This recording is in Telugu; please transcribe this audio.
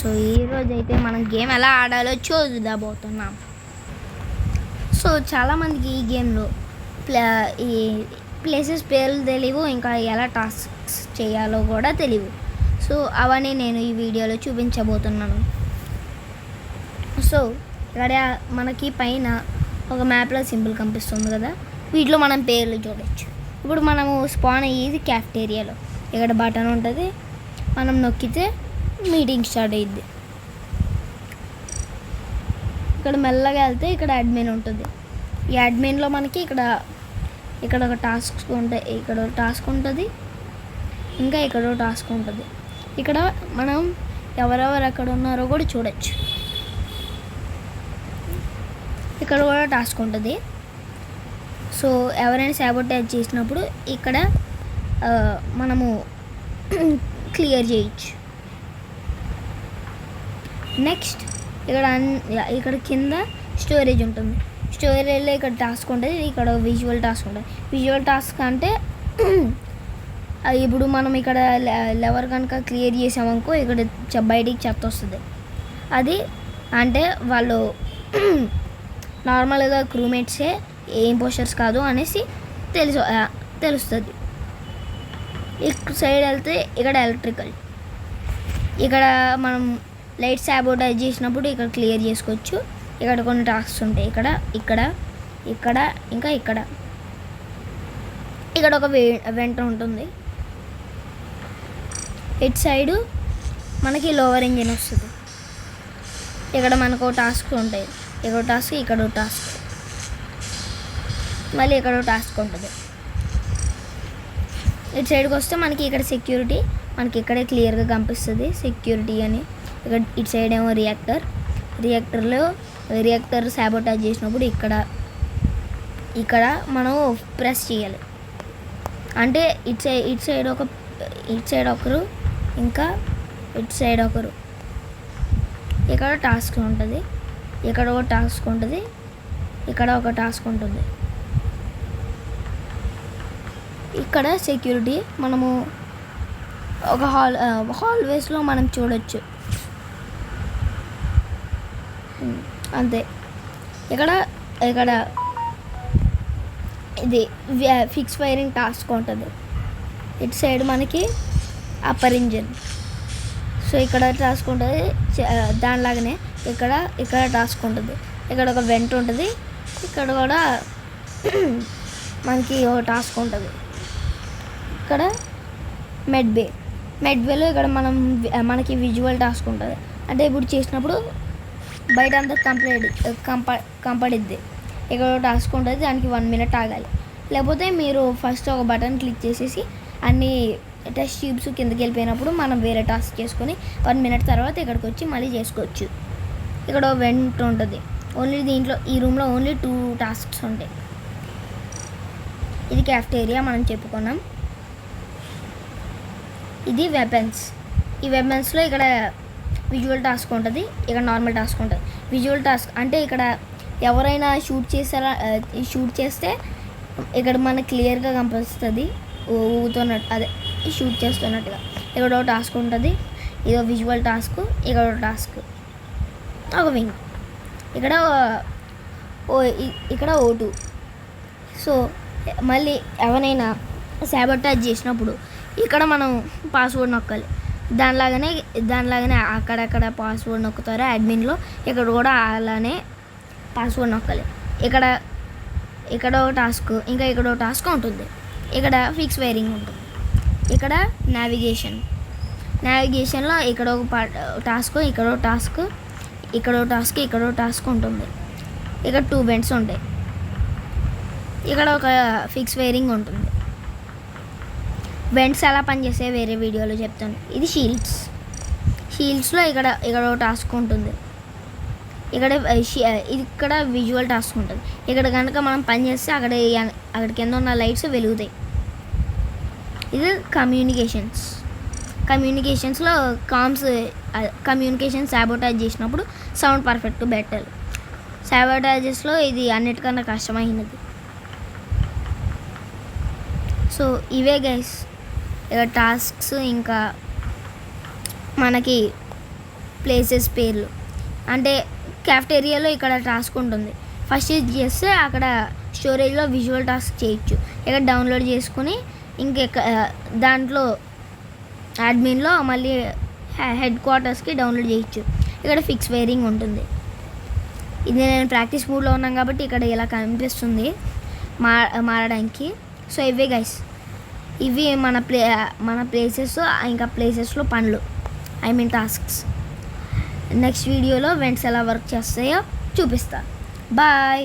సో ఈరోజు అయితే మనం గేమ్ ఎలా ఆడాలో చూడబోతున్నాం. సో చాలామందికి ఈ గేమ్లో ఈ ప్లేసెస్ పేర్లు తెలియవు, ఇంకా ఎలా టాస్క్స్ చేయాలో కూడా తెలియవు. సో అవన్నీ నేను ఈ వీడియోలో చూపించబోతున్నాను. సో ఇక్కడ మనకి పైన ఒక మ్యాప్లో సింబల్ కనిపిస్తుంది కదా, వీటిలో మనం పేర్లు చూడవచ్చు. ఇప్పుడు మనము స్పాన్ అయ్యేది క్యాఫ్టేరియాలో. ఇక్కడ బటన్ ఉంటుంది, మనం నొక్కితే మీటింగ్ స్టార్ట్ అయ్యిద్ది. ఇక్కడ మెల్లగా వెళ్తే ఇక్కడ అడ్మిన్ ఉంటుంది. ఈ అడ్మిన్లో మనకి ఇక్కడ ఒక టాస్క్ ఉంటాయి, ఇక్కడ ఒక టాస్క్ ఉంటుంది, ఇంకా ఇక్కడ ఒక టాస్క్ ఉంటుంది. ఇక్కడ మనం ఎవరెవరు ఎక్కడ ఉన్నారో కూడా చూడొచ్చు. ఇక్కడ కూడా టాస్క్ ఉంటుంది. సో ఎవరైనా సాబోటేజ్ చేసినప్పుడు ఇక్కడ మనము క్లియర్ చేయొచ్చు. నెక్స్ట్ ఇక్కడ కింద స్టోరేజ్ ఉంటుంది. స్టోరేజ్లో ఇక్కడ టాస్క్ ఉంటుంది, ఇక్కడ విజువల్ టాస్క్ ఉంటుంది. విజువల్ టాస్క్ అంటే ఇప్పుడు మనం ఇక్కడ లెవర్ కనుక క్లియర్ చేసామనుకో ఇక్కడ బయటికి చెత్త వస్తుంది. అది అంటే వాళ్ళు నార్మల్గా క్రూమేట్సే, ఏం పోస్టర్స్ కాదు అనేసి తెలుస్తుంది. ఇక్కడ సైడ్ వెళ్తే ఇక్కడ ఎలక్ట్రికల్, ఇక్కడ మనం లైట్ సాబోటేజ్ చేసినప్పుడు ఇక్కడ క్లియర్ చేసుకోవచ్చు. ఇక్కడ కొన్ని టాస్క్స్ ఉంటాయి, ఇక్కడ ఇంకా ఇక్కడ ఒక వెంట ఉంటుంది. ఇటు సైడు మనకి లోవర్ ఇంజిన్ వస్తుంది. ఇక్కడ మనకు టాస్క్ ఉంటాయి, ఇక్కడ టాస్క్, ఇక్కడ టాస్క్, మళ్ళీ ఇక్కడ టాస్క్ ఉంటుంది. ఇటు సైడ్కి వస్తే మనకి ఇక్కడ సెక్యూరిటీ, మనకి ఇక్కడే క్లియర్గా కనిపిస్తుంది సెక్యూరిటీ అని. ఇక్కడ ఇటు సైడ్ ఏమో రియాక్టర్ సాబోటేజ్ చేసినప్పుడు ఇక్కడ మనం ప్రెస్ చేయాలి. అంటే ఇటు సైడ్ ఒకరు, ఇంకా ఇటు సైడ్ ఒకరు. ఇక్కడ టాస్క్ ఉంటుంది, ఇక్కడ ఒక టాస్క్ ఉంటుంది, ఇక్కడ ఒక టాస్క్ ఉంటుంది. ఇక్కడ సెక్యూరిటీ మనము ఒక హాల్వేస్లో మనం చూడొచ్చు అంతే. ఇక్కడ ఇది ఫిక్స్ ఫైరింగ్ టాస్క్ ఉంటుంది. ఇటు సైడ్ మనకి అప్పర్ ఇంజిన్. సో ఇక్కడ టాస్క్ ఉంటుంది, దానిలాగానే ఇక్కడ టాస్క్ ఉంటుంది. ఇక్కడ ఒక వెంట్ ఉంటుంది, ఇక్కడ కూడా మనకి ఒక టాస్క్ ఉంటుంది. ఇక్కడ మెడ్బేలో ఇక్కడ మనకి విజువల్ టాస్క్ ఉంటుంది. అంటే ఇప్పుడు చేసినప్పుడు బయట అంతా కంపడిద్ది. ఇక్కడ టాస్క్ ఉంటుంది, దానికి 1 minute ఆగాలి. లేకపోతే మీరు ఫస్ట్ ఒక బటన్ క్లిక్ చేసేసి అన్ని టెస్ట్ ట్యూబ్స్ కిందకి వెళ్ళిపోయినప్పుడు మనం వేరే టాస్క్ చేసుకొని 1 minute తర్వాత ఇక్కడికి వచ్చి మళ్ళీ చేసుకోవచ్చు. ఇక్కడ వెంట్ ఉంటుంది. దీంట్లో ఈ రూమ్లో ఓన్లీ 2 టాస్క్స్ ఉంటాయి. ఇది క్యాఫ్టేరియా మనం చెప్పుకున్నాం. ఇది వెపన్స్. ఈ వెపన్స్లో ఇక్కడ విజువల్ టాస్క్ ఉంటుంది, ఇక్కడ నార్మల్ టాస్క్ ఉంటుంది. విజువల్ టాస్క్ అంటే ఇక్కడ ఎవరైనా షూట్ చేస్తే ఇక్కడ మనకు క్లియర్గా కనిపిస్తుంది, ఊగుతున్నట్టు, అదే షూట్ చేస్తున్నట్టుగా. ఇక్కడ ఒక టాస్క్ ఉంటుంది, ఇదో విజువల్ టాస్క్, ఇక్కడ ఒక టాస్క్, ఒక వింగ్, ఇక్కడ O2. సో మళ్ళీ ఎవరైనా సాబోటేజ్ చేసినప్పుడు ఇక్కడ మనం పాస్వర్డ్ నొక్కాలి. దానిలాగానే అక్కడక్కడ పాస్వర్డ్ నొక్కుతారు అడ్మిన్లో, ఇక్కడ కూడా అలానే పాస్వర్డ్ నొక్కాలి. ఇక్కడ ఒక టాస్క్, ఇంకా ఇక్కడ ఒక టాస్క్ ఉంటుంది. ఇక్కడ ఫిక్స్ వైరింగ్ ఉంటుంది. ఇక్కడ నావిగేషన్లో ఇక్కడ ఒక టాస్క్, ఇక్కడ ఒక టాస్క్, ఇక్కడ ఒక టాస్క్, ఇక్కడ ఒక టాస్క్ ఉంటుంది. ఇక్కడ 2 బెండ్స్ ఉంటాయి. ఇక్కడ ఒక ఫిక్స్ వైరింగ్ ఉంటుంది. బెండ్స్ ఎలా పనిచేస్తే వేరే వీడియోలో చెప్తాను. ఇది షీల్డ్స్లో ఇక్కడ ఒక టాస్క్ ఉంటుంది. ఇక్కడ విజువల్ టాస్క్ ఉంటుంది. ఇక్కడ కనుక మనం పని చేస్తే అక్కడ కింద ఉన్న లైట్స్ వెలుగుతాయి. ఇది కమ్యూనికేషన్స్లో కమ్యూనికేషన్ సాబోటేజ్ చేసినప్పుడు సౌండ్ పర్ఫెక్ట్ బెటర్. సాబోటేజెస్లో ఇది అన్నిటికన్నా కష్టమైనది. సో ఇవే గైస్ ఇక టాస్క్స్. ఇంకా మనకి ప్లేసెస్ పేర్లు. అంటే క్యాఫ్టేరియాలో ఇక్కడ టాస్క్ ఉంటుంది. ఫస్ట్ ఇది చేస్తే అక్కడ స్టోరేజ్లో విజువల్ టాస్క్ చేయొచ్చు. ఇక్కడ డౌన్లోడ్ చేసుకుని దాంట్లో అడ్మిన్లో మళ్ళీ హెడ్ క్వార్టర్స్కి డౌన్లోడ్ చేయొచ్చు. ఇక్కడ ఫిక్స్ వైరింగ్ ఉంటుంది. ఇది నేను ప్రాక్టీస్ మూడ్లో ఉన్నాను కాబట్టి ఇక్కడ ఇలా కనిపిస్తుంది మారడానికి. సో ఇవే గైస్, ఇవి మన ప్లేసెస్, ఇంకా ప్లేసెస్లో పనులు, ఐ మీన్ టాస్క్స్. నెక్స్ట్ వీడియోలో వెంట్స్ ఎలా వర్క్ చేస్తాయో చూపిస్తాను. బాయ్.